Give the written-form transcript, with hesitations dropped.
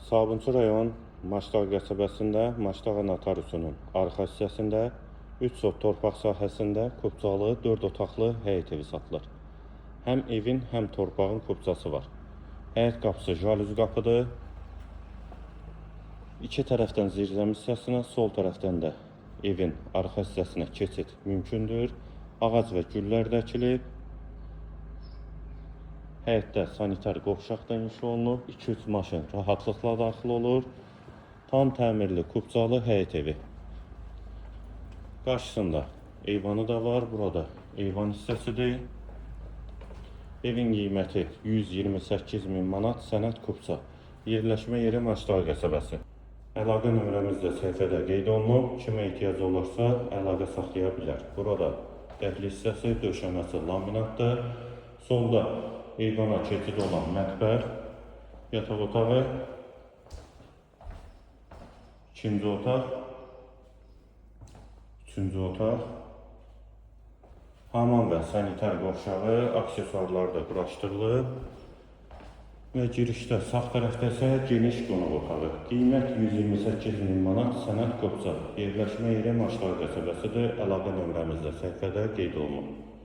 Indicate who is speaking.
Speaker 1: Sabunçu rayon Maçdağ qəsəbəsində Maçdağ notariusunun arxa hissəsində 3 sot torpaq sahəsində kubcalı 4 otaqlı həyət evi satılır. Həm evin, həm torpağın kubcası var. Həyət qapısı jalüzi qapıdır. İki tərəfdən zirzəmi hissəsinə, sol tərəfdən də evin arxa hissəsinə keçid mümkündür. Ağac və güllər də əkilib. Həyətdə sanitar qovşaq da inşa olunub. 2-3 maşın rahatlıqla daxil olur. Tam təmirli kubcalı həyət evi. Qarşısında eyvanı da var. Burada eyvan hissəsidir. Evin qiyməti 128 min manat, sənəd kubca. Yerləşmə yeri Maçdağ qəsəbəsi. Əlaqə nömrəmiz də səhifədə qeyd olunub. Kimə ehtiyac olursa əlaqə saxlaya bilər. Burada dəhliz hissəsi, döşəməsi laminatdır. Solda eyvana keçid olan mətbəx, yataq otağı, ikinci otaq, üçüncü otaq, hamam və sanitar qovşağı, aksesuarlar da quraşdırılıb və girişdə sağ tərəfdə isə geniş qonaq otağı. Qiymət 128 min manat, sənəd kubca. Yerləşmə yeri Maçdağ qəsəbəsidir. Əlaqə nömrəmiz də səhifədə qeyd olunub.